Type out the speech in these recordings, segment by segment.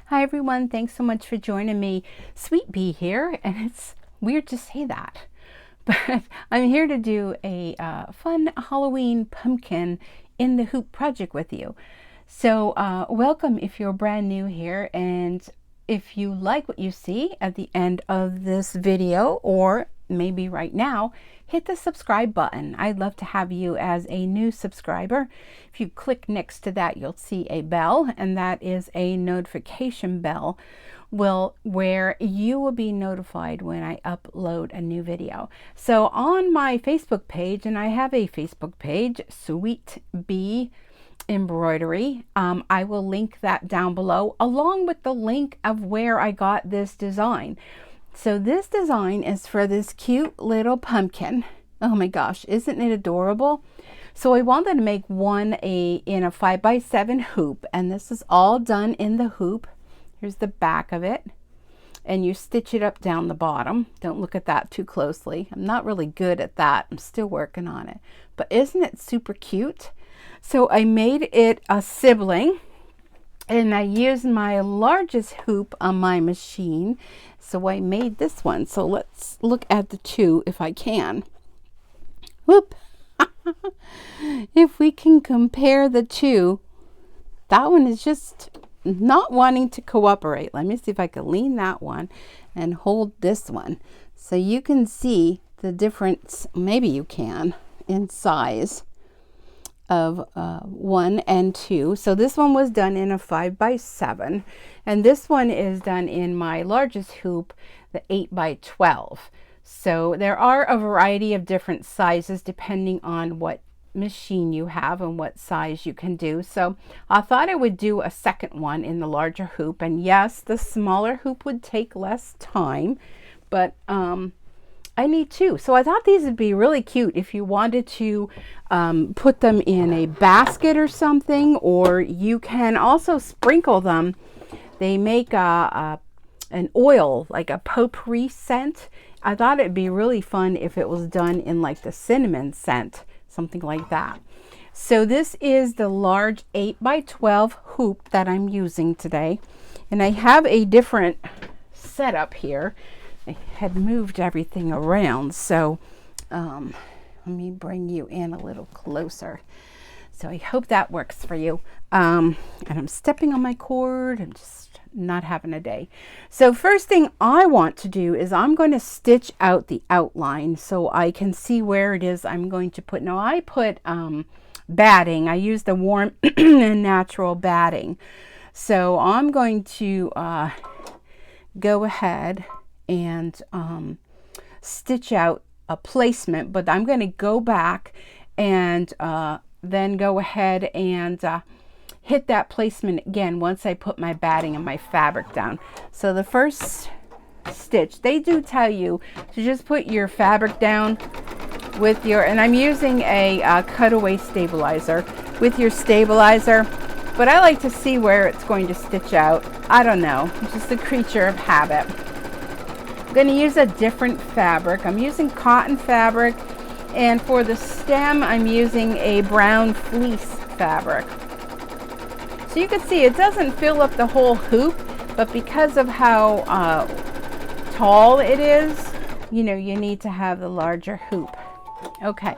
Hi everyone, thanks so much for joining me. Sweet Bee here, and it's weird to say that, but I'm here to do a fun Halloween pumpkin in the hoop project with you. So welcome if you're brand new here, and if you like what you see at the end of this video, or maybe right now, hit the subscribe button. I'd love to have you as a new subscriber. If you click next to that, you'll see a bell, and that is a notification bell where you will be notified when I upload a new video. So on my Facebook page, and I have a Facebook page, Sweet Bee Embroidery, I will link that down below, along with the link of where I got this design. So this design is for this cute little pumpkin. Oh my gosh, isn't it adorable? So I wanted to make one in a 5x7 hoop, and this is all done in the hoop. Here's the back of it, and you stitch it up down the bottom. Don't look at that too closely. I'm not really good at that. I'm still working on it. But isn't it super cute? So I made it a sibling, and I used my largest hoop on my machine. So I made this one. So let's look at the two if I can. Whoop. If we can compare the two, that one is just not wanting to cooperate. Let me see if I can lean that one and hold this one. So you can see the difference, maybe you can, in size of 1 and 2. So this one was done in a 5x7, and this one is done in my largest hoop, the 8x12. So there are a variety of different sizes depending on what machine you have and what size you can do. So I thought I would do a second one in the larger hoop, and yes, the smaller hoop would take less time, but I need two. So I thought these would be really cute if you wanted to put them in a basket or something, or you can also sprinkle them. They make an oil, like a potpourri scent. I thought it'd be really fun if it was done in like the cinnamon scent, something like that. So this is the large 8x12 hoop that I'm using today, and I have a different setup here. I had moved everything around, so let me bring you in a little closer. So I hope that works for you. And I'm stepping on my cord. I'm just not having a day. So first thing I want to do is I'm going to stitch out the outline so I can see where it is I'm going to put. Now I put batting. I use the warm and natural batting. So I'm going to go ahead and stitch out a placement, but I'm going to go back and then go ahead and hit that placement again once I put my batting and my fabric down. So the first stitch, they do tell you to just put your fabric down with your, and I'm using a cutaway stabilizer, with your stabilizer, but I like to see where it's going to stitch out. I don't know, it's just a creature of habit. I'm going to use a different fabric. I'm using cotton fabric, and for the stem I'm using a brown fleece fabric. So you can see it doesn't fill up the whole hoop, but because of how tall it is, you know, you need to have the larger hoop. Okay,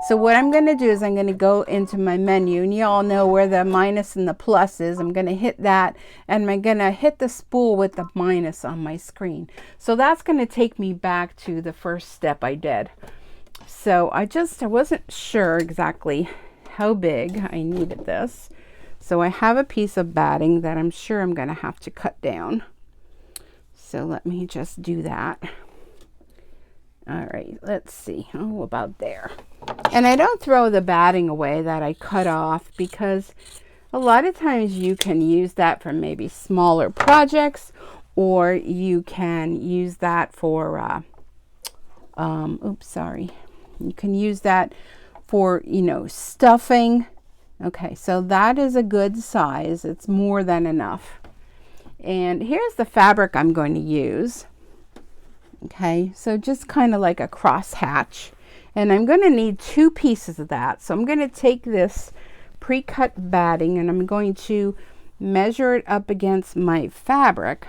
so what I'm going to do is I'm going to go into my menu, and you all know where the minus and the plus is. I'm going to hit that, and I'm going to hit the spool with the minus on my screen. So that's going to take me back to the first step I did. So I wasn't sure exactly how big I needed this. So I have a piece of batting that I'm sure I'm going to have to cut down. So let me just do that. All right, let's see. Oh, about there. And I don't throw the batting away that I cut off, because a lot of times you can use that for maybe smaller projects, or you can use that for, oops, sorry. You can use that for, you know, stuffing. Okay, so that is a good size. It's more than enough. And here's the fabric I'm going to use. Okay, so just kind of like a cross hatch, and I'm going to need 2 pieces of that. So I'm going to take this pre-cut batting, and I'm going to measure it up against my fabric,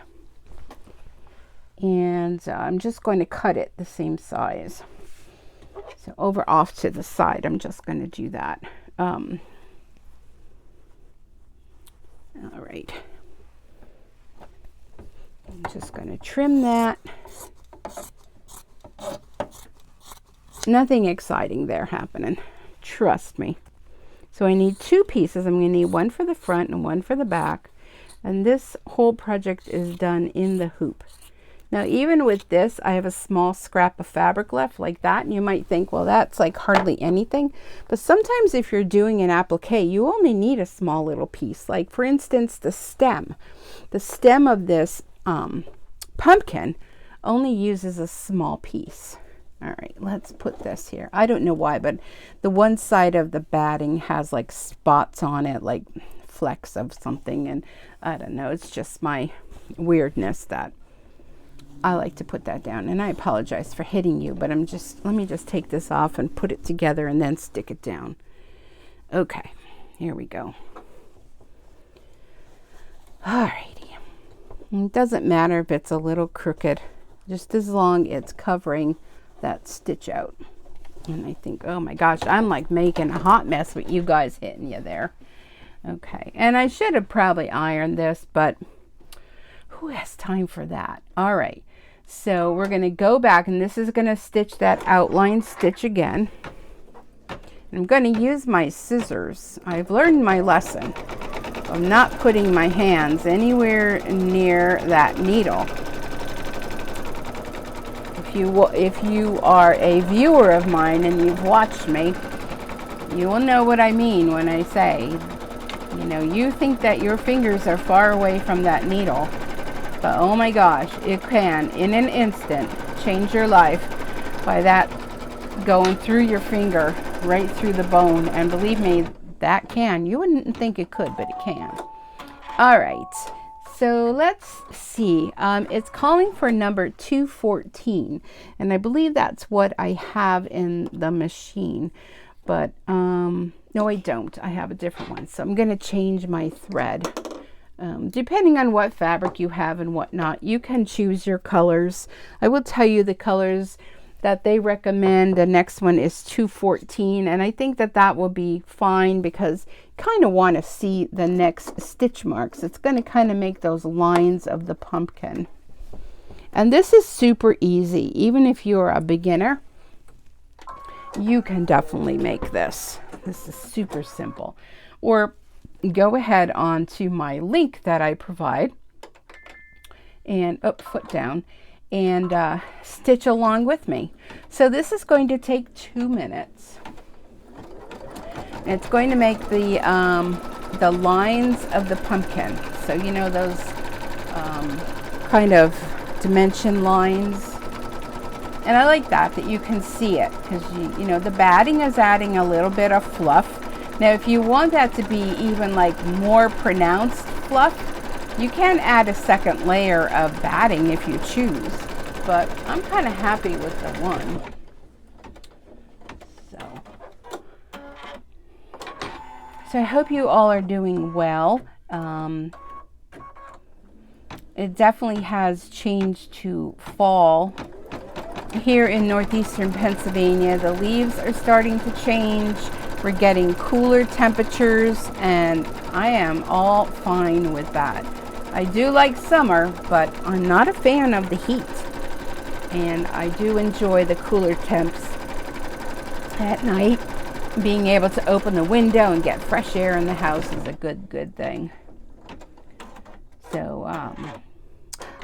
and I'm just going to cut it the same size. So over off to the side, I'm just going to do that. All right. I'm just going to trim that. Nothing exciting there happening. Trust me. So I need 2 pieces. I'm going to need one for the front and one for the back. And this whole project is done in the hoop. Now, even with this, I have a small scrap of fabric left like that. And you might think, well, that's like hardly anything. But sometimes if you're doing an applique, you only need a small little piece. Like, for instance, the stem. The stem of this pumpkin only uses a small piece. All right, let's put this here. I don't know why, but the one side of the batting has like spots on it, like flecks of something. And I don't know, it's just my weirdness that I like to put that down. And I apologize for hitting you, but let me just take this off and put it together and then stick it down. Okay, here we go. Alrighty. It doesn't matter if it's a little crooked, just as long as it's covering that stitch out. And I think, oh my gosh, I'm like making a hot mess with you guys hitting you there. Okay, and I should have probably ironed this, but who has time for that? All right, so we're going to go back, and this is going to stitch that outline stitch again. I'm going to use my scissors. I've learned my lesson. I'm not putting my hands anywhere near that needle. If you are a viewer of mine and you've watched me, you will know what I mean when I say, you know, you think that your fingers are far away from that needle, but oh my gosh, it can, in an instant, change your life by that going through your finger right through the bone. And believe me, that can. You wouldn't think it could, but it can. All right. So let's see, it's calling for number 214, and I believe that's what I have in the machine, but no, I don't. I have a different one, so I'm going to change my thread. Depending on what fabric you have and whatnot, you can choose your colors. I will tell you the colors that they recommend. The next one is 214, and I think that that will be fine because you kind of want to see the next stitch marks. It's going to kind of make those lines of the pumpkin. And this is super easy. Even if you're a beginner, you can definitely make this. This is super simple. Or go ahead on to my link that I provide and foot down and stitch along with me. So this is going to take 2 minutes. It's going to make the lines of the pumpkin. So you know those kind of dimension lines. And I like that you can see it because you know the batting is adding a little bit of fluff. Now if you want that to be even like more pronounced fluff, you can add a second layer of batting if you choose, but I'm kind of happy with the one. So I hope you all are doing well. It definitely has changed to fall here in northeastern Pennsylvania. The leaves are starting to change. We're getting cooler temperatures, and I am all fine with that. I do like summer, but I'm not a fan of the heat. And I do enjoy the cooler temps at night. Being able to open the window and get fresh air in the house is a good thing. So,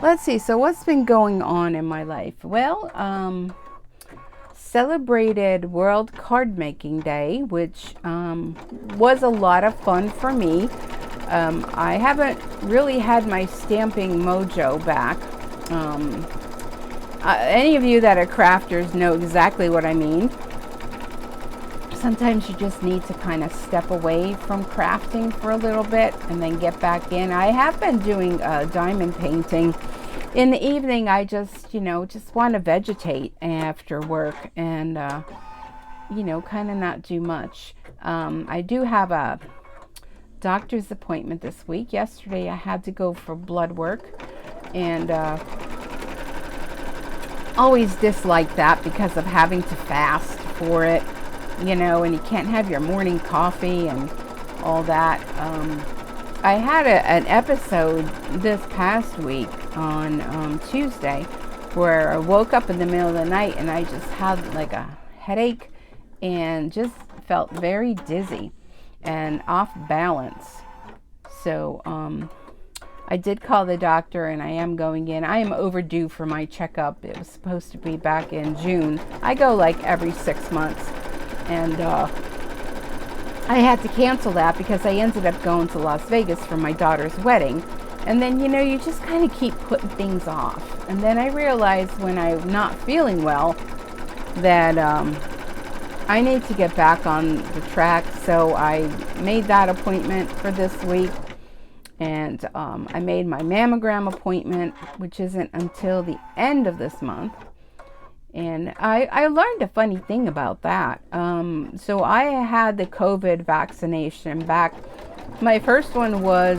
let's see. So what's been going on in my life? Well, celebrated World Card Making Day, which was a lot of fun for me. I haven't really had my stamping mojo back. Any of you that are crafters know exactly what I mean. Sometimes you just need to kind of step away from crafting for a little bit and then get back in. I have been doing diamond painting. In the evening, I just want to vegetate after work and, kind of not do much. I do have a doctor's appointment this week. Yesterday I had to go for blood work, and always dislike that because of having to fast for it, you know, and you can't have your morning coffee and all that. I had an episode this past week on Tuesday where I woke up in the middle of the night and I just had like a headache and just felt very dizzy and off balance. So I did call the doctor and I am going in. I am overdue for my checkup. It was supposed to be back in June. I go like every 6 months, and I had to cancel that because I ended up going to Las Vegas for my daughter's wedding. And then, you know, you just kind of keep putting things off. And then I realized when I'm not feeling well that I need to get back on the track. So I made that appointment for this week. And I made my mammogram appointment, which isn't until the end of this month. And I learned a funny thing about that. So I had the COVID vaccination back. My first one was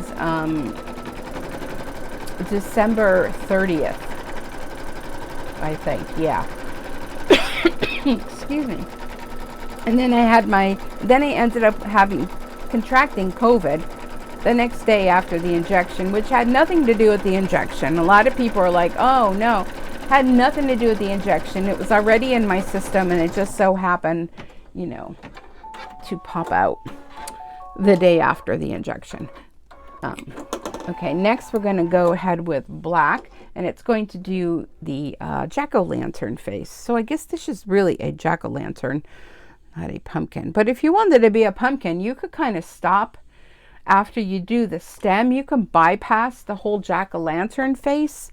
December 30th, I think. Yeah. Excuse me. And then I ended up contracting COVID the next day after the injection, which had nothing to do with the injection. A lot of people are like, oh no, had nothing to do with the injection. It was already in my system and it just so happened, you know, to pop out the day after the injection. Okay, next we're going to go ahead with black, and it's going to do the jack-o'-lantern face. So I guess this is really a jack-o'-lantern, not a pumpkin. But if you wanted to be a pumpkin, you could kind of stop after you do the stem. You can bypass the whole jack-o'-lantern face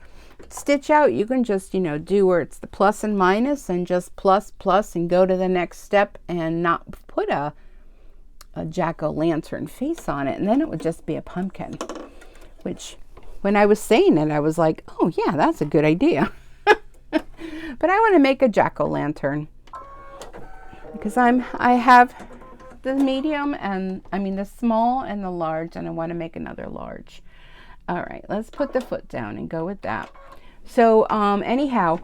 stitch out. You can just, you know, do where it's the plus and minus and just plus and go to the next step and not put a jack-o'-lantern face on it, and then it would just be a pumpkin. Which, when I was saying it, I was like, oh yeah, that's a good idea. But I want to make a jack-o'-lantern because I have the medium and the small and the large, and I want to make another large. All right, let's put the foot down and go with that. So anyhow,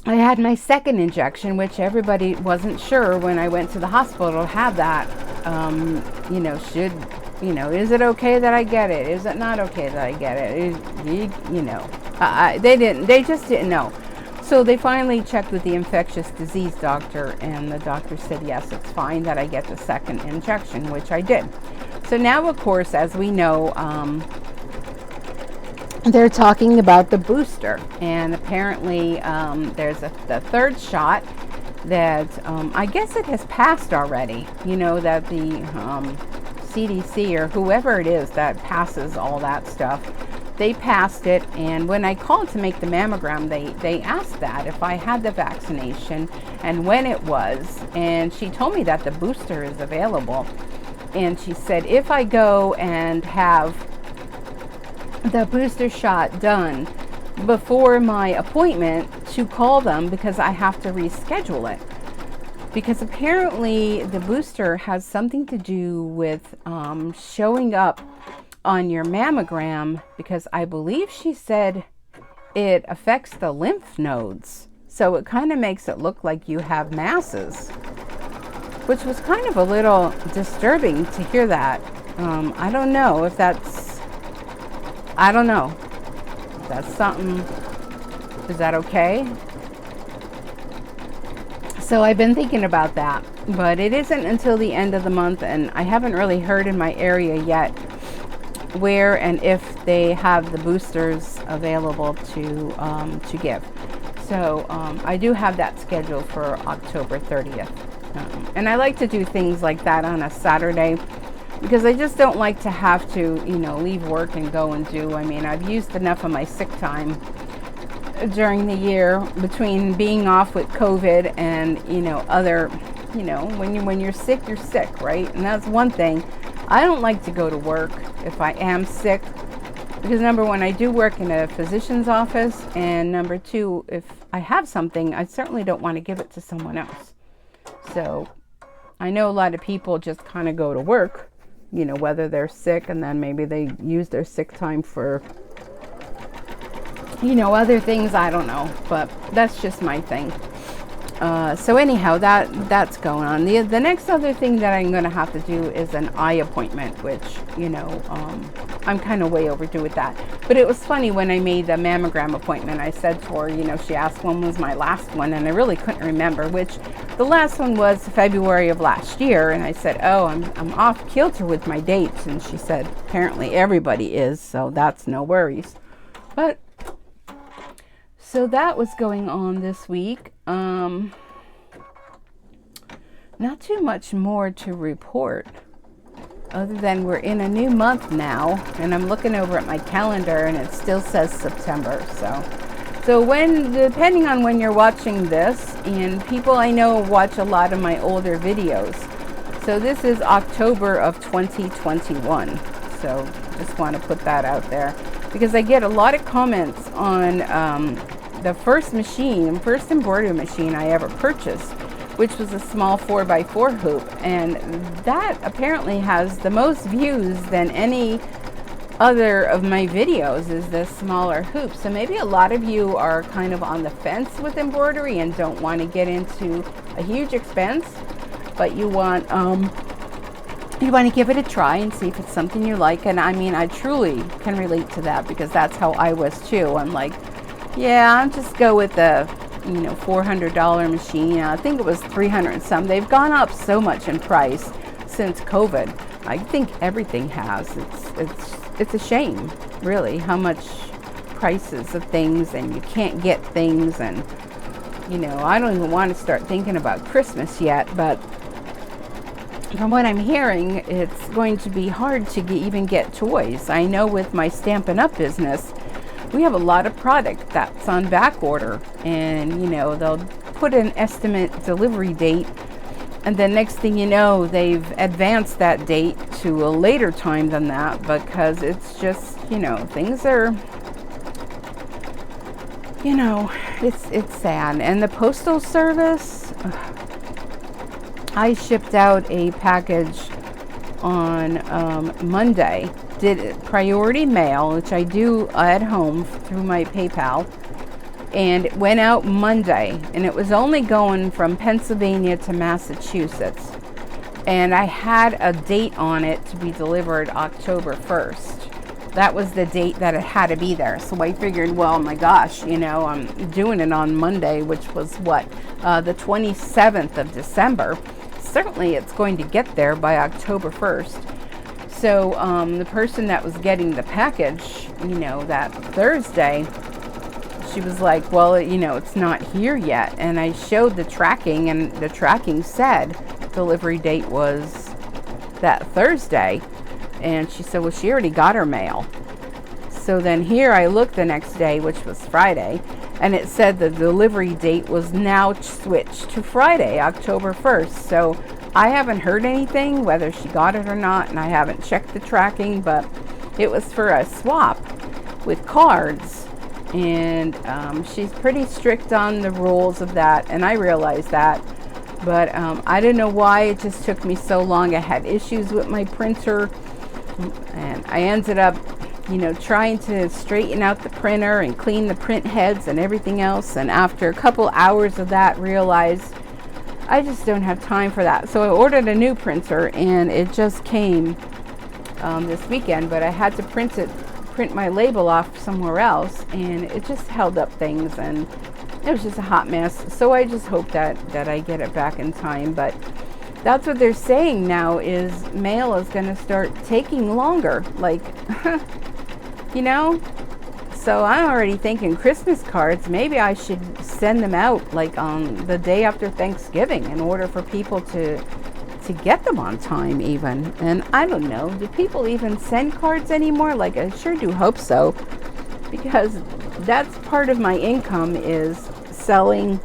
I had my second injection, which everybody wasn't sure when I went to the hospital to have that. Is it okay that I get it? Is it not okay that I get it? They just didn't know. So they finally checked with the infectious disease doctor, and the doctor said, yes, it's fine that I get the second injection, which I did. So now, of course, as we know, they're talking about the booster, and apparently there's the third shot that I guess it has passed already. You know, that the CDC or whoever it is that passes all that stuff, they passed it. And when I called to make the mammogram, they asked that if I had the vaccination and when it was, and she told me that the booster is available. And she said if I go and have the booster shot done before my appointment, to call them because I have to reschedule it. Because apparently the booster has something to do with showing up on your mammogram, because I believe she said it affects the lymph nodes. So it kind of makes it look like you have masses, which was kind of a little disturbing to hear that. I don't know if that's something. Is that okay? So I've been thinking about that, but it isn't until the end of the month, and I haven't really heard in my area yet where and if they have the boosters available to give. So I do have that scheduled for October 30th. And I like to do things like that on a Saturday because I just don't like to have to, leave work and go and do. I've used enough of my sick time during the year between being off with COVID and, other, when you're sick, right? And that's one thing. I don't like to go to work if I am sick because number one, I do work in a physician's office, and number two, if I have something, I certainly don't want to give it to someone else. So I know a lot of people just kind of go to work, you know, whether they're sick, and then maybe they use their sick time for, you know, other things. I don't know, but that's just my thing. So anyhow, that's going on. The next other thing that I'm going to have to do is an eye appointment, which, you know, I'm kind of way overdue with that. But it was funny when I made the mammogram appointment. I said to her, you know, she asked when was my last one, and I really couldn't remember, which the last one was February of last year. And I said, oh, I'm off kilter with my dates. And she said, apparently everybody is, so that's no worries. But so that was going on this week. Not too much more to report, other than we're in a new month now, and I'm looking over at my calendar and it still says September. So when, depending on when you're watching this, and people I know watch a lot of my older videos. So this is October of 2021. So just want to put that out there, because I get a lot of comments on the first embroidery machine I ever purchased, which was a small 4x4 hoop, and that apparently has the most views than any other of my videos, is the smaller hoop. So maybe a lot of you are kind of on the fence with embroidery and don't want to get into a huge expense, but you want to give it a try and see if it's something you like. And I mean, I truly can relate to that, because that's how I was too. I'm like, yeah, I'll just go with the, you know, $400 machine. I think it was 300 and some. They've gone up so much in price since COVID. I think everything has. It's a shame, really, how much prices of things, and you can't get things. And, you know, I don't even want to start thinking about Christmas yet, but from what I'm hearing, it's going to be hard to even get toys. I know with my Stampin' Up! Business, we have a lot of product that's on back order, and, you know, they'll put an estimate delivery date, and then next thing you know, they've advanced that date to a later time than that, because it's just, you know, things are, you know, it's sad. And the postal service, I shipped out a package on Monday. Did priority mail, which I do at home through my PayPal, and it went out Monday, and it was only going from Pennsylvania to Massachusetts, and I had a date on it to be delivered October 1st. That was the date that it had to be there. So I figured, well, my gosh, you know, I'm doing it on Monday, which was what, the 27th of December. Certainly it's going to get there by October 1st. So the person that was getting the package, you know, that Thursday, she was like, well, you know, it's not here yet. And I showed the tracking, and the tracking said delivery date was that Thursday. And she said, well, she already got her mail. So then here I looked the next day, which was Friday, and it said the delivery date was now switched to Friday, October 1st. So I haven't heard anything, whether she got it or not, and I haven't checked the tracking, but it was for a swap with cards, and she's pretty strict on the rules of that, and I realized that, but I don't know why it just took me so long. I had issues with my printer, and I ended up, you know, trying to straighten out the printer and clean the print heads and everything else, and after a couple hours of that, realized I just don't have time for that. So I ordered a new printer, and it just came this weekend, but I had to print my label off somewhere else, and it just held up things, and it was just a hot mess. So I just hope that I get it back in time. But that's what they're saying now, is mail is going to start taking longer, like, you know. So I'm already thinking Christmas cards, maybe I should send them out like on the day after Thanksgiving, in order for people to get them on time even. And I don't know, do people even send cards anymore? Like, I sure do hope so, because that's part of my income, is selling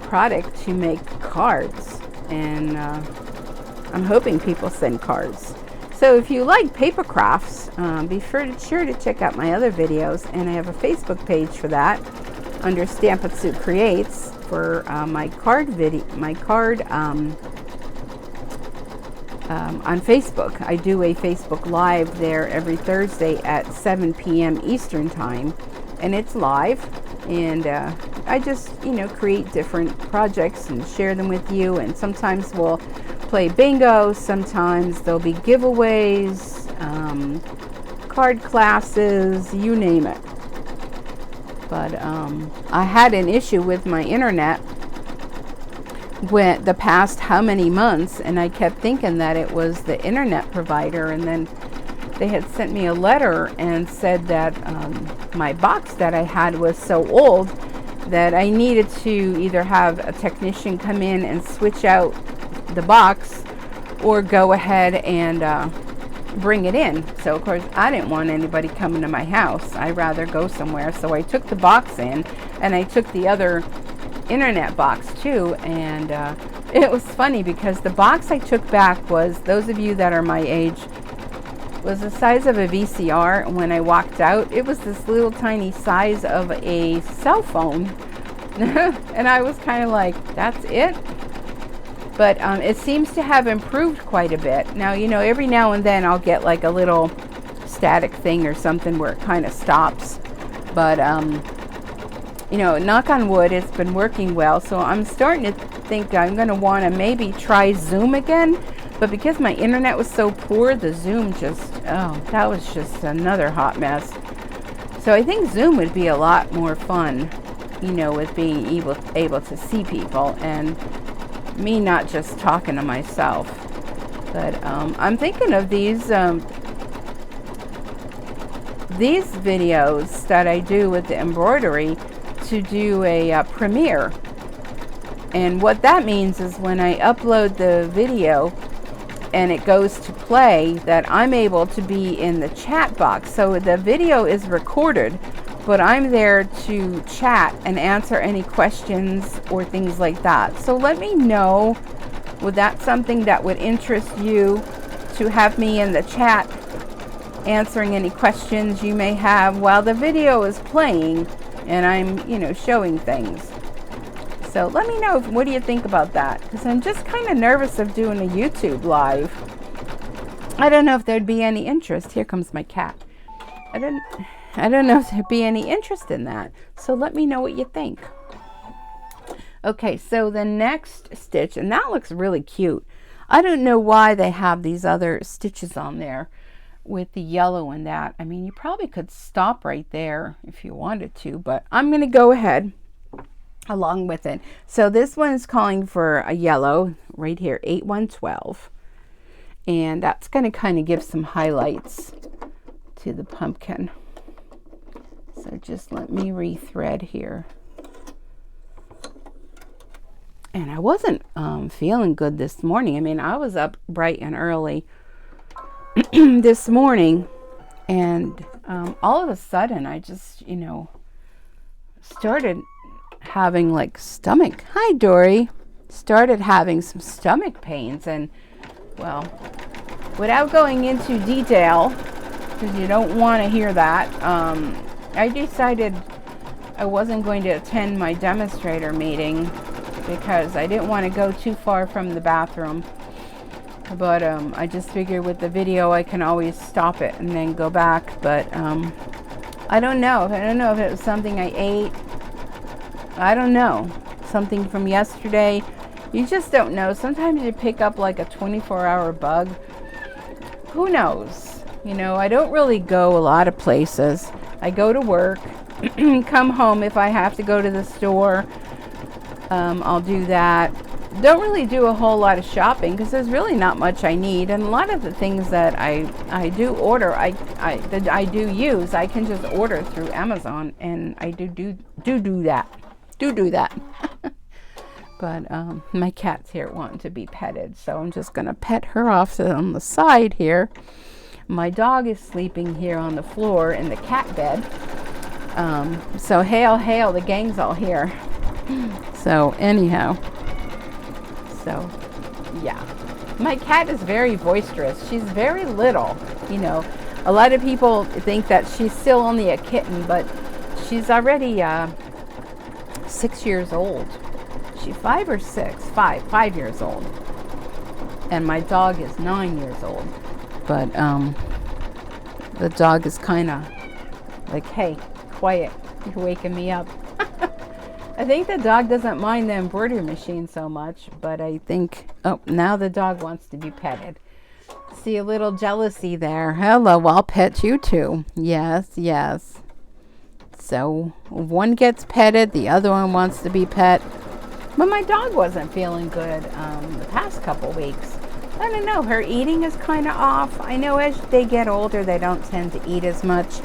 product to make cards. And I'm hoping people send cards. So if you like paper crafts, be sure to check out my other videos, and I have a Facebook page for that under Stampin' Creates for my card on Facebook. I do a Facebook Live there every Thursday at 7 p.m. Eastern Time, and it's live. And I just, create different projects and share them with you. And sometimes we'll play bingo. Sometimes there'll be giveaways, card classes, you name it. But I had an issue with my internet the past how many months, and I kept thinking that it was the internet provider, and then they had sent me a letter and said that my box that I had was so old that I needed to either have a technician come in and switch out the box or go ahead and bring it in. So of course I didn't want anybody coming to my house. I'd rather go somewhere. So I took the box in, and I took the other internet box too, and it was funny because the box I took back was, those of you that are my age, was the size of a VCR. When I walked out, it was this little tiny size of a cell phone. And I was kind of like, that's it? But it seems to have improved quite a bit. Now, every now and then I'll get like a little static thing or something where it kind of stops. But knock on wood, it's been working well. So I'm starting to think I'm going to want to maybe try Zoom again. But because my internet was so poor, the Zoom that was just another hot mess. So I think Zoom would be a lot more fun, with being able to see people and me not just talking to myself. But I'm thinking of these videos that I do with the embroidery to do a premiere. And what that means is when I upload the video and it goes to play, that I'm able to be in the chat box. So the video is recorded, but I'm there to chat and answer any questions or things like that. So let me know, would that something that would interest you, to have me in the chat answering any questions you may have while the video is playing and I'm, showing things. So let me know, what do you think about that? Because I'm just kind of nervous of doing a YouTube live. I don't know if there'd be any interest. Here comes my cat. I don't know if there'd be any interest in that. So let me know what you think. Okay, so the next stitch, and that looks really cute. I don't know why they have these other stitches on there with the yellow and that. I mean, you probably could stop right there if you wanted to, but I'm going to go ahead along with it. So this one is calling for a yellow right here, 8112, and that's going to kind of give some highlights to the pumpkin. So just let me rethread here. And I wasn't feeling good this morning. I mean, I was up bright and early this morning, and all of a sudden I just started having like stomach, hi Dory, started having some stomach pains. And well, without going into detail, because you don't want to hear that, I decided I wasn't going to attend my demonstrator meeting because I didn't want to go too far from the bathroom. But I just figured with the video I can always stop it and then go back. But I don't know if it was something I ate. I don't know. Something from yesterday. You just don't know. Sometimes you pick up like a 24-hour bug. Who knows? I don't really go a lot of places. I go to work, come home. If I have to go to the store, I'll do that. Don't really do a whole lot of shopping because there's really not much I need. And a lot of the things that I do order, I do use, I can just order through Amazon, and I do that. But my cat's here wanting to be petted, so I'm just going to pet her off on the side here. My dog is sleeping here on the floor in the cat bed. So hail, the gang's all here. So anyhow, so yeah, my cat is very boisterous. She's very little, a lot of people think that she's still only a kitten, but she's already 6 years old. She's 5 or 6? 5 years old. And my dog is 9 years old. But the dog is kind of like, hey, quiet, you're waking me up. I think the dog doesn't mind the embroidery machine so much, but I think, oh, now the dog wants to be petted. See a little jealousy there. Hello, I'll pet you too. Yes, yes. So one gets petted, the other one wants to be pet. But my dog wasn't feeling good the past couple weeks. I don't know, her eating is kind of off. I know as they get older, they don't tend to eat as much.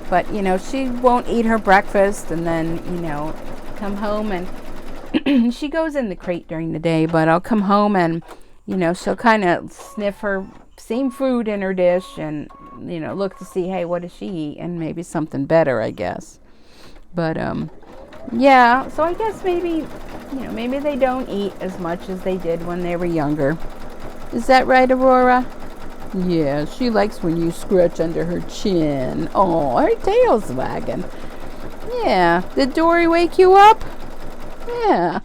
But, you know, she won't eat her breakfast and then, you know, come home and she goes in the crate during the day, but I'll come home and, you know, she'll kind of sniff her same food in her dish and, you know, look to see, hey, what does she eat? And maybe something better, I guess. But, yeah, so I guess maybe, you know, maybe they don't eat as much as they did when they were younger. Is that right, Aurora? Yeah, she likes when you scratch under her chin. Oh, her tail's wagging. Yeah. Did Dory wake you up? Yeah.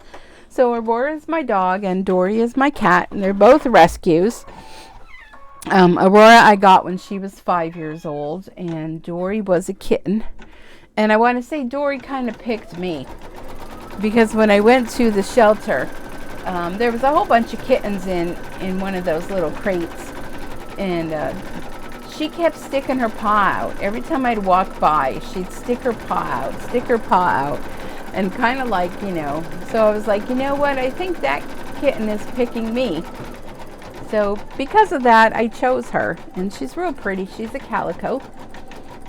So Aurora is my dog and Dory is my cat, and they're both rescues. Aurora I got when she was 5 years old, and Dory was a kitten. And I want to say Dory kind of picked me, because when I went to the shelter, there was a whole bunch of kittens in one of those little crates, and she kept sticking her paw out. Every time I'd walk by, she'd stick her paw out, and kind of like, you know, so I was like, you know what, I think that kitten is picking me. So because of that, I chose her, and she's real pretty. She's a calico.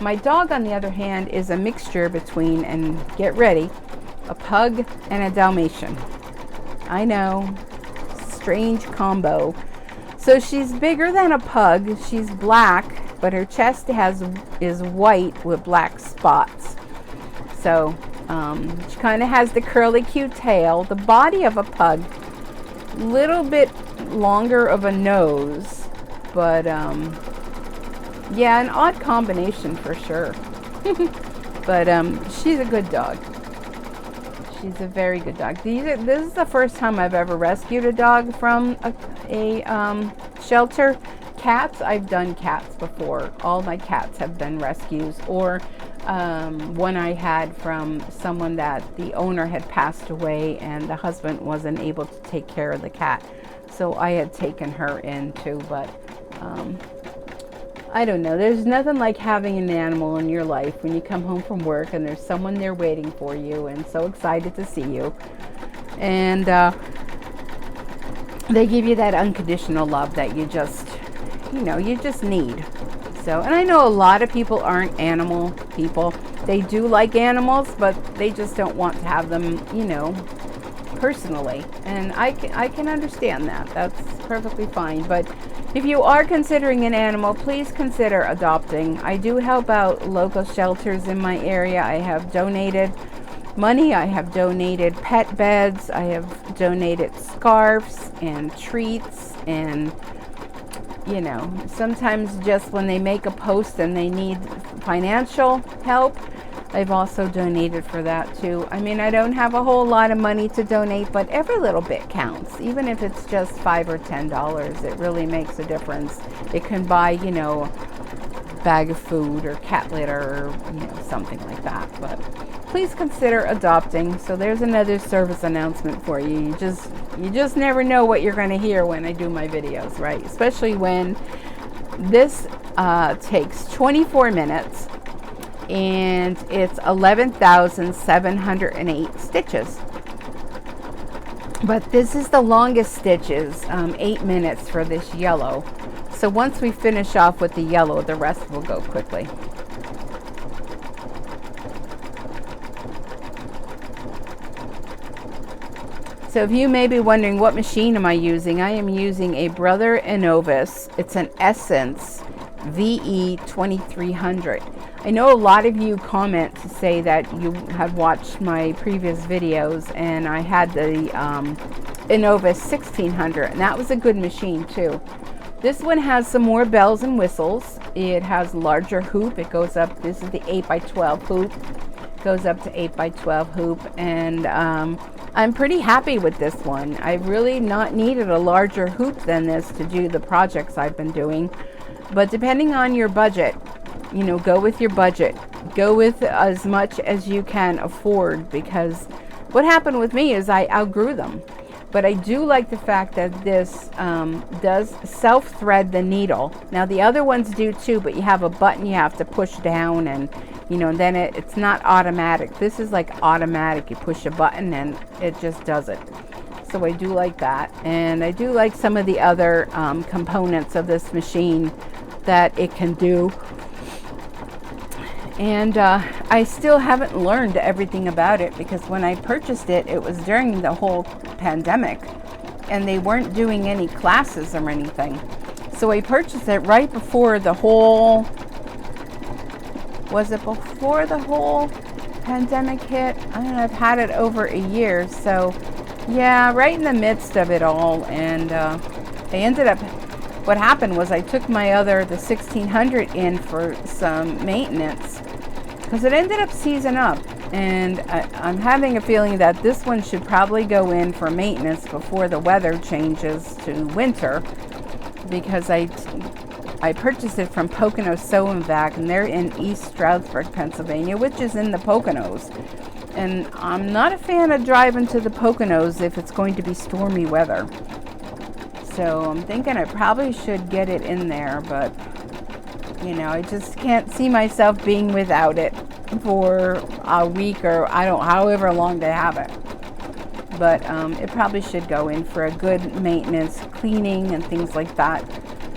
My dog, on the other hand, is a mixture between, and get ready, a pug and a Dalmatian. I know, strange combo. So she's bigger than a pug. She's black, but her chest is white with black spots. So she kind of has the curly cute tail, the body of a pug, little bit longer of a nose, but yeah, an odd combination for sure. But she's a good dog. She's a very good dog. This is the first time I've ever rescued a dog from a shelter. Cats, I've done cats before. All my cats have been rescues, or one I had from someone that the owner had passed away and the husband wasn't able to take care of the cat. So I had taken her in too, but I don't know. There's nothing like having an animal in your life when you come home from work and there's someone there waiting for you and so excited to see you. And they give you that unconditional love that you just, you know, you just need. So, and I know a lot of people aren't animal people. They do like animals, but they just don't want to have them, you know, personally. And I can understand that. That's perfectly fine. But if you are considering an animal, please consider adopting. I do help out local shelters in my area. I have donated money. I have donated pet beds. I have donated scarves and treats, and you know, sometimes just when they make a post and they need financial help, I've also donated for that too. I mean, I don't have a whole lot of money to donate, but every little bit counts. Even if it's just $5 or $10, it really makes a difference. It can buy, you know, a bag of food or cat litter or, you know, something like that. But please consider adopting. So there's another service announcement for you. You just never know what you're going to hear when I do my videos, right? Especially when this takes 24 minutes. And it's 11,708 stitches. But this is the longest stitches, 8 minutes for this yellow. So once we finish off with the yellow, the rest will go quickly. So if you may be wondering, what machine am I using? I am using a Brother Enovis. It's an Essence VE 2300. I know a lot of you comment to say that you have watched my previous videos, and I had the Enovis 1600, and that was a good machine too. This one has some more bells and whistles. It has larger hoop. It goes up, this is the 8x12 hoop. It goes up to 8x12 hoop, and I'm pretty happy with this one. I really not needed a larger hoop than this to do the projects I've been doing. But depending on your budget, you know, go with your budget. Go with as much as you can afford, because what happened with me is I outgrew them. But I do like the fact that this does self-thread the needle. Now the other ones do too, but you have a button you have to push down, and you know, and then it's not automatic. This is like automatic. You push a button and it just does it. So I do like that. And I do like some of the other components of this machine that it can do. And I still haven't learned everything about it, because when I purchased it, it was during the whole pandemic and they weren't doing any classes or anything. So I purchased it right before the whole, was it before the whole pandemic hit? I don't know, I've had it over a year. So yeah, right in the midst of it all. And I ended up, what happened was I took my other, the 1600 in for some maintenance, because it ended up seizing up. And I'm having a feeling that this one should probably go in for maintenance before the weather changes to winter, because I purchased it from Pocono Sew and Vac, and they're in East Stroudsburg, Pennsylvania, which is in the Poconos. And I'm not a fan of driving to the Poconos if it's going to be stormy weather. So I'm thinking I probably should get it in there, but you know, I just can't see myself being without it for a week, or I don't, however long they have it. But it probably should go in for a good maintenance, cleaning and things like that,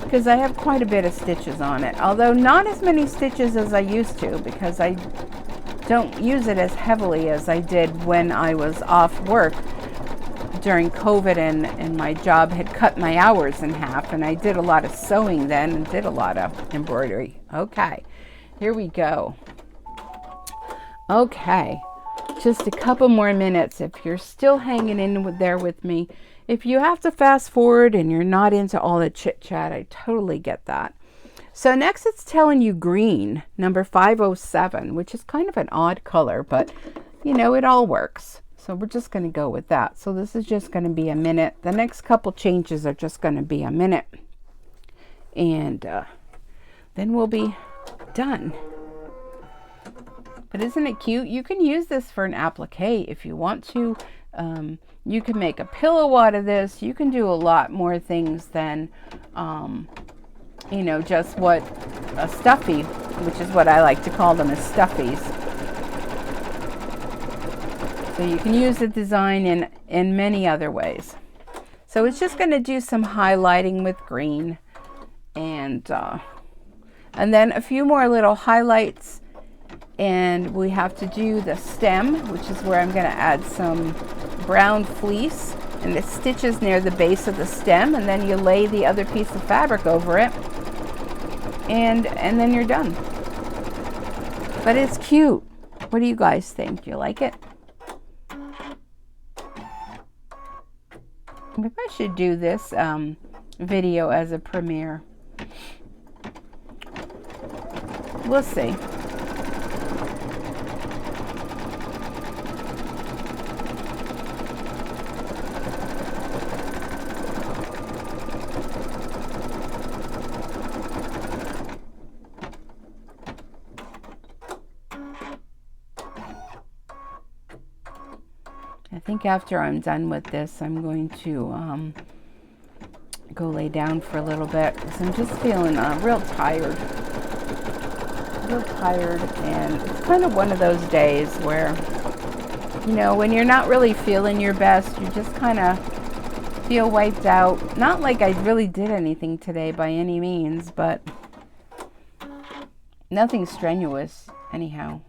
because I have quite a bit of stitches on it. Although not as many stitches as I used to, because I don't use it as heavily as I did when I was off work during COVID, and my job had cut my hours in half, and I did a lot of sewing then and did a lot of embroidery. Okay, here we go. Okay, just a couple more minutes. If you're still hanging in there with me, if you have to fast forward and you're not into all the chit chat, I totally get that. So next it's telling you green, number 507, which is kind of an odd color, but you know, it all works. So we're just going to go with that. So this is just going to be a minute. The next couple changes are just going to be a minute. And then we'll be done. But isn't it cute? You can use this for an applique if you want to. You can make a pillow out of this. You can do a lot more things than, you know, just what a stuffy, which is what I like to call them, as stuffies. So you can use the design in many other ways. So it's just going to do some highlighting with green, and then a few more little highlights, and we have to do the stem, which is where I'm going to add some brown fleece, and it stitches near the base of the stem, and then you lay the other piece of fabric over it, and then you're done. But it's cute. What do you guys think? Do you like it? Maybe I should do this video as a premiere. We'll see. I think after I'm done with this, I'm going to go lay down for a little bit, because I'm just feeling real tired. And it's kind of one of those days where, you know, when you're not really feeling your best, you just kind of feel wiped out. Not like I really did anything today by any means, but nothing strenuous anyhow.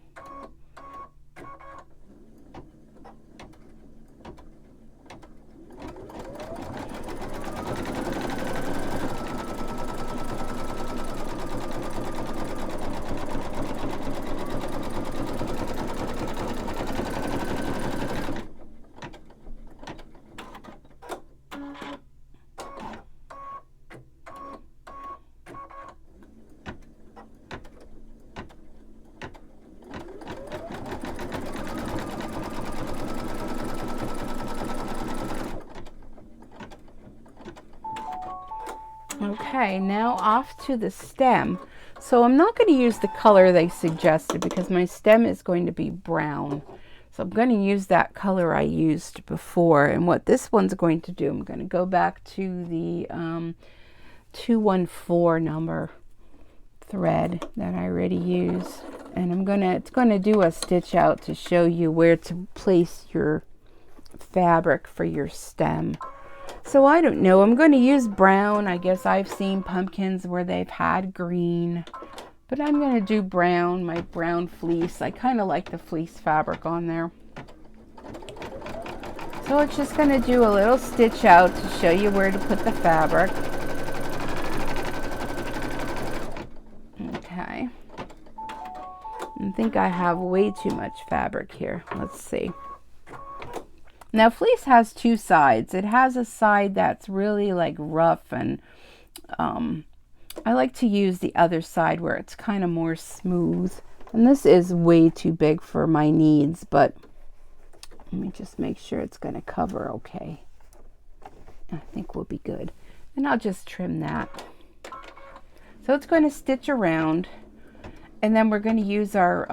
Okay, now off to the stem. So I'm not going to use the color they suggested because my stem is going to be brown. So I'm going to use that color I used before. And what this one's going to do, I'm going to go back to the 214 number thread that I already used. And it's going to do a stitch out to show you where to place your fabric for your stem. So I don't know, I'm going to use brown. I guess I've seen pumpkins where they've had green, but I'm going to do brown, my brown fleece. I kind of like the fleece fabric on there. So it's just going to do a little stitch out to show you where to put the fabric. Okay. I think I have way too much fabric here. Let's see. Now fleece has two sides. It has a side that's really like rough, and I like to use the other side where it's kind of more smooth. And this is way too big for my needs, but let me just make sure it's going to cover okay. I think we'll be good. And I'll just trim that. So it's going to stitch around, and then we're going to use our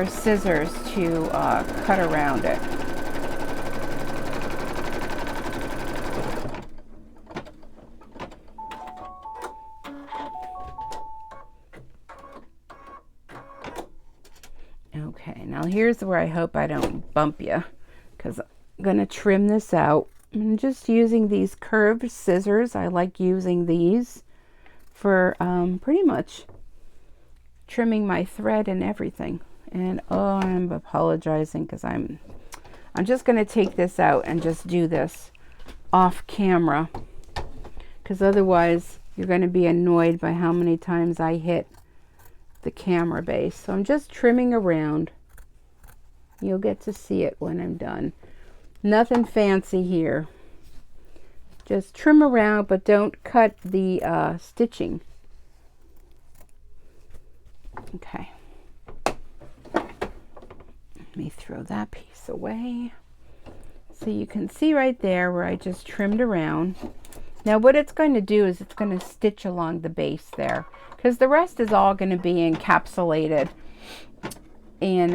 scissors to cut around it. Okay, now here's where I hope I don't bump you, because I'm going to trim this out. I'm just using these curved scissors. I like using these for pretty much trimming my thread and everything. And oh, I'm apologizing because I'm just going to take this out and just do this off camera, because otherwise you're going to be annoyed by how many times I hit the camera base. So I'm just trimming around. You'll get to see it when I'm done. Nothing fancy here. Just trim around, but don't cut the stitching. Okay. Let me throw that piece away. So you can see right there where I just trimmed around. Now what it's going to do is it's going to stitch along the base there, because the rest is all going to be encapsulated in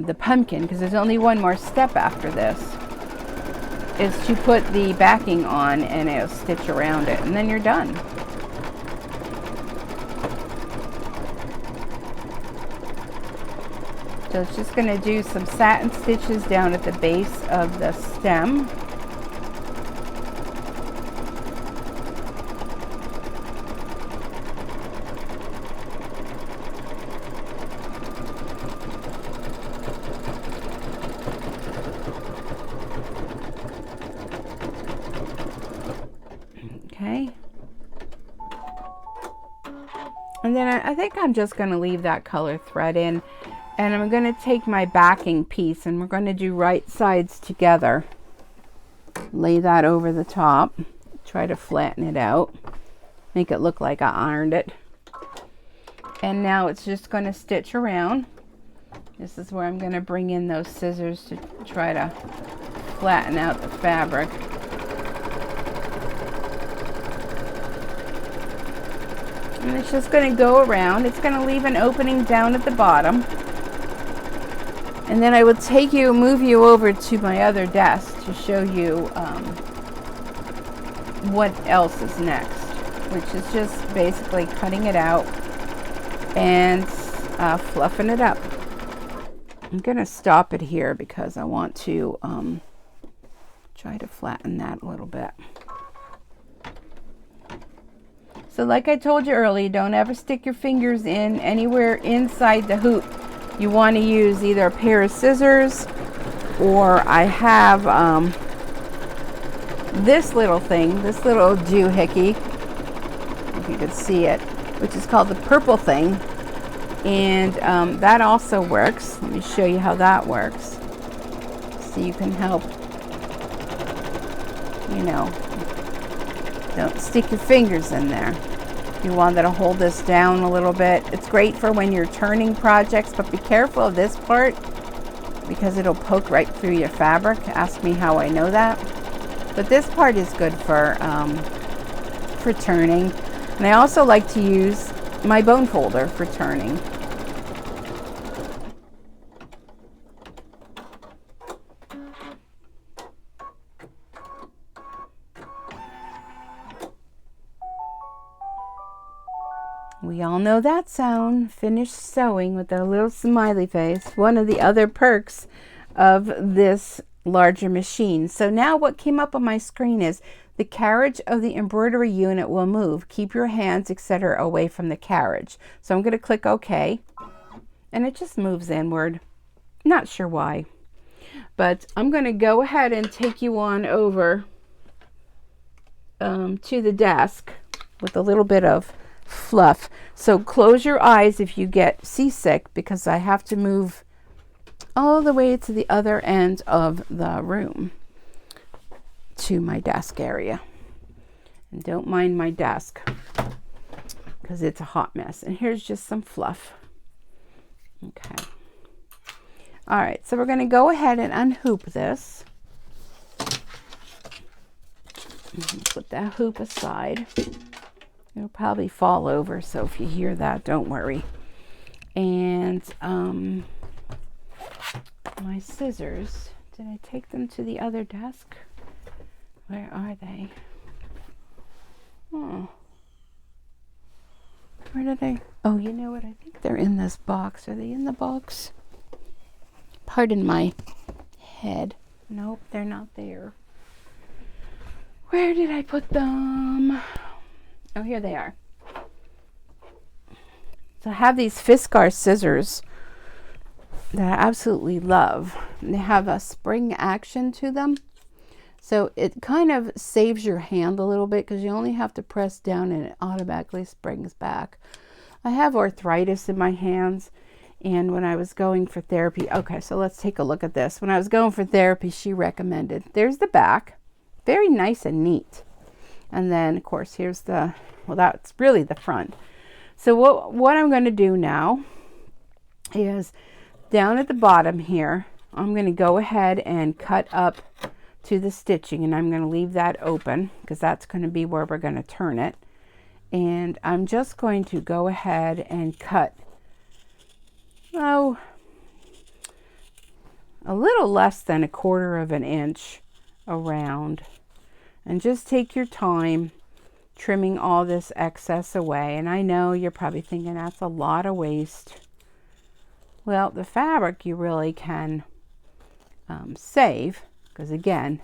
the pumpkin, because there's only one more step after this, is to put the backing on and it'll stitch around it, and then you're done. So it's just going to do some satin stitches down at the base of the stem. Okay. And then I think I'm just going to leave that color thread in. And I'm going to take my backing piece and we're going to do right sides together. Lay that over the top. Try to flatten it out. Make it look like I ironed it. And now it's just going to stitch around. This is where I'm going to bring in those scissors to try to flatten out the fabric. And it's just going to go around. It's going to leave an opening down at the bottom. And then I will move you over to my other desk to show you what else is next, which is just basically cutting it out and fluffing it up. I'm going to stop it here because I want to try to flatten that a little bit. So like I told you earlier, don't ever stick your fingers in anywhere inside the hoop. You want to use either a pair of scissors, or I have this little thing, this little doohickey, if you could see it, which is called the purple thing. And that also works. Let me show you how that works. So you can help, you know, don't stick your fingers in there. You want to hold this down a little bit. It's great for when you're turning projects, but be careful of this part because it'll poke right through your fabric. Ask me how I know that. But this part is good for for turning. And I also like to use my bone folder for turning. We all know that sound, finished sewing with a little smiley face, one of the other perks of this larger machine. So now what came up on my screen is the carriage of the embroidery unit will move. Keep your hands, etc., away from the carriage. So I'm going to click OK, and it just moves inward. Not sure why, but I'm going to go ahead and take you on over to the desk with a little bit of fluff. So close your eyes if you get seasick, because I have to move all the way to the other end of the room to my desk area. And don't mind my desk because it's a hot mess. And here's just some fluff. Okay. All right, so we're going to go ahead and unhoop this. Put that hoop aside. It'll probably fall over, so if you hear that, don't worry. And my scissors, did I take them to the other desk? Where are they? Oh. Where did I? Oh, you know what? I think they're in this box. Are they in the box? Pardon my head. Nope, they're not there. Where did I put them? Oh, here they are. So I have these Fiskars scissors that I absolutely love. They have a spring action to them. So it kind of saves your hand a little bit because you only have to press down and it automatically springs back. I have arthritis in my hands, and when I was going for therapy, okay, so let's take a look at this. When I was going for therapy, she recommended, there's the back, very nice and neat. And then, of course, here's the, well, that's really the front. So what I'm going to do now is down at the bottom here, I'm going to go ahead and cut up to the stitching, and I'm going to leave that open because that's going to be where we're going to turn it. And I'm just going to go ahead and cut, oh, a little less than 1/4 inch around. And just take your time trimming all this excess away. And I know you're probably thinking that's a lot of waste. Well, the fabric you really can save, because again,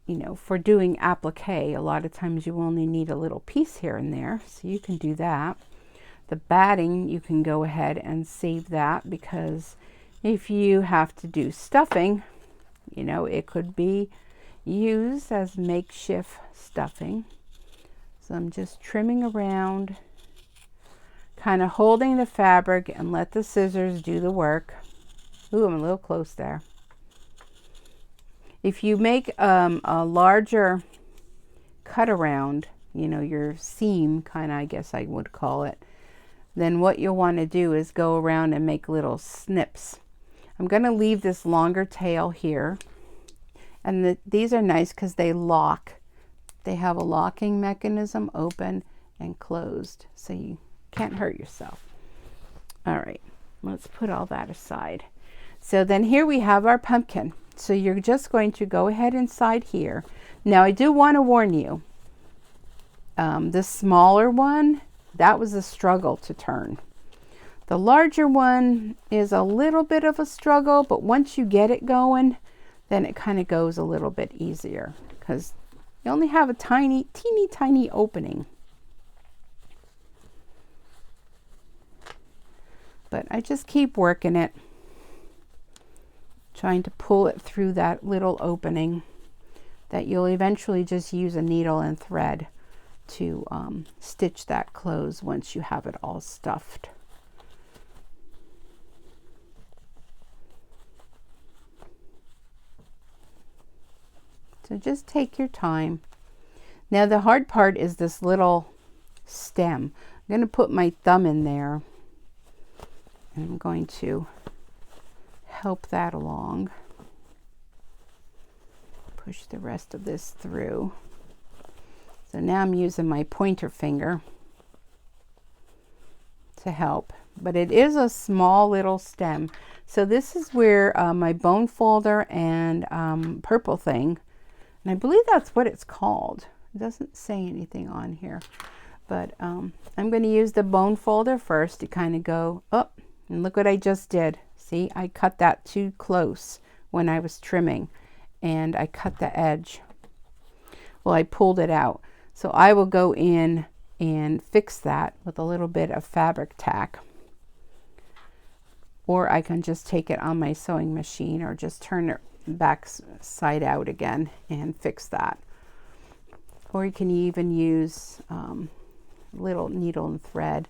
you know, for doing applique, a lot of times you only need a little piece here and there, so you can do that. The batting, you can go ahead and save that, because if you have to do stuffing, you know, it could be used as makeshift stuffing. So I'm just trimming around, kind of holding the fabric, and let the scissors do the work. Ooh, I'm a little close there. If you make a larger cut around, you know, your seam, kind of, I guess I would call it, then what you'll want to do is go around and make little snips. I'm going to leave this longer tail here. And these are nice because they lock. They have a locking mechanism, open and closed, so you can't hurt yourself. All right, let's put all that aside. So then here we have our pumpkin. So you're just going to go ahead inside here. Now I do want to warn you, the smaller one, that was a struggle to turn. The larger one is a little bit of a struggle, but once you get it going, then it kind of goes a little bit easier because you only have a teeny tiny opening. But I just keep working it, trying to pull it through that little opening that you'll eventually just use a needle and thread to stitch that close once you have it all stuffed. So just take your time. Now the hard part is this little stem. I'm going to put my thumb in there, and I'm going to help that along. Push the rest of this through. So now I'm using my pointer finger to help, but it is a small little stem. So this is where my bone folder and purple thing, and I believe that's what it's called. It doesn't say anything on here, but I'm going to use the bone folder first to kind of go up, and look what I just did. See, I cut that too close when I was trimming, and I cut the edge. Well, I pulled it out. So I will go in and fix that with a little bit of fabric tack. Or I can just take it on my sewing machine or just turn it back side out again and fix that. Or you can even use little needle and thread.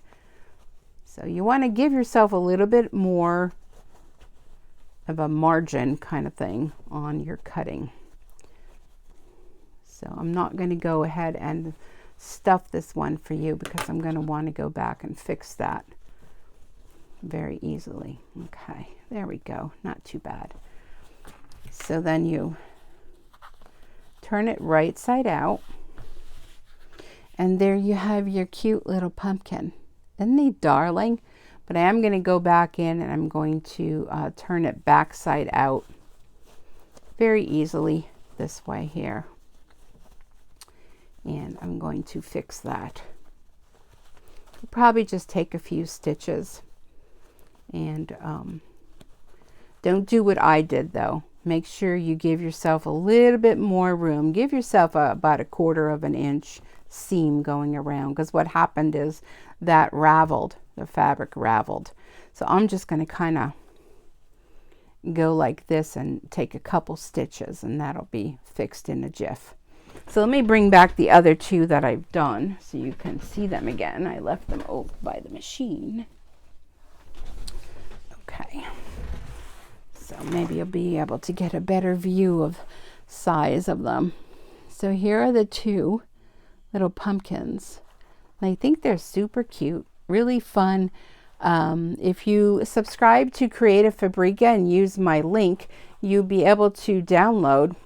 So you want to give yourself a little bit more of a margin kind of thing on your cutting. So I'm not going to go ahead and stuff this one for you because I'm going to want to go back and fix that very easily. Okay, there we go. Not too bad. So then you turn it right side out, and there you have your cute little pumpkin. Isn't he darling? But I am going to go back in and I'm going to turn it back side out very easily this way here. And I'm going to fix that. It'll probably just take a few stitches. And don't do what I did though. Make sure you give yourself a little bit more room. Give yourself about 1/4 of an inch seam going around, because what happened is that raveled, the fabric raveled. So I'm just going to kind of go like this and take a couple stitches, and that'll be fixed in a jiff. So let me bring back the other two that I've done so you can see them again. I left them over by the machine. Okay. So maybe you'll be able to get a better view of size of them. So here are the two little pumpkins. And I think they're super cute, really fun. If you subscribe to Creative Fabrica and use my link, you'll be able to download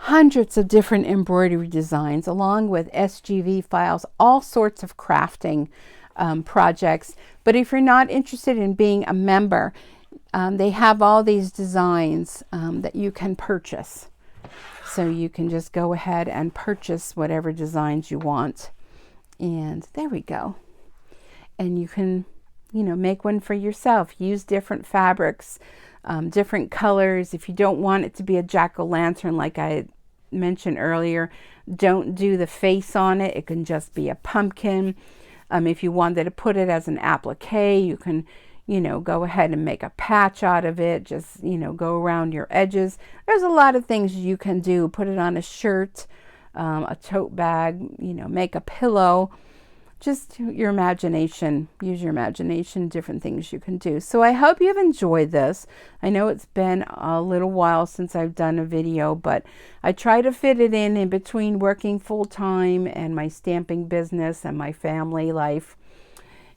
hundreds of different embroidery designs along with SGV files, all sorts of crafting projects. But if you're not interested in being a member, they have all these designs that you can purchase. So you can just go ahead and purchase whatever designs you want. And there we go. And you can, you know, make one for yourself. Use different fabrics, different colors. If you don't want it to be a jack-o'-lantern like I mentioned earlier, don't do the face on it. It can just be a pumpkin. If you wanted to put it as an applique, you can, you know, go ahead and make a patch out of it. Just, you know, go around your edges. There's a lot of things you can do. Put it on a shirt, a tote bag, you know, make a pillow. Just your imagination, use your imagination, different things you can do. So I hope you've enjoyed this. I know it's been a little while since I've done a video, but I try to fit it in between working full-time and my stamping business and my family life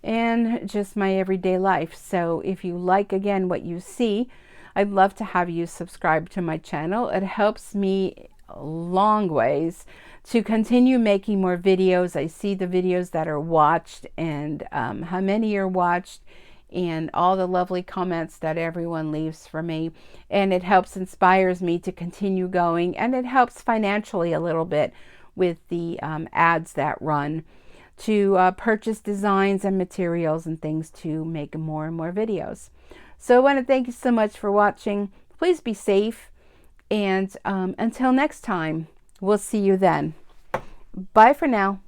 and just my everyday life. So if you like, again, what you see, I'd love to have you subscribe to my channel. It helps me a long ways to continue making more videos. I see the videos that are watched and how many are watched and all the lovely comments that everyone leaves for me. And it helps, inspires me to continue going, and it helps financially a little bit with the ads that run to purchase designs and materials and things to make more and more videos. So I want to thank you so much for watching. Please be safe, and until next time, we'll see you then. Bye for now.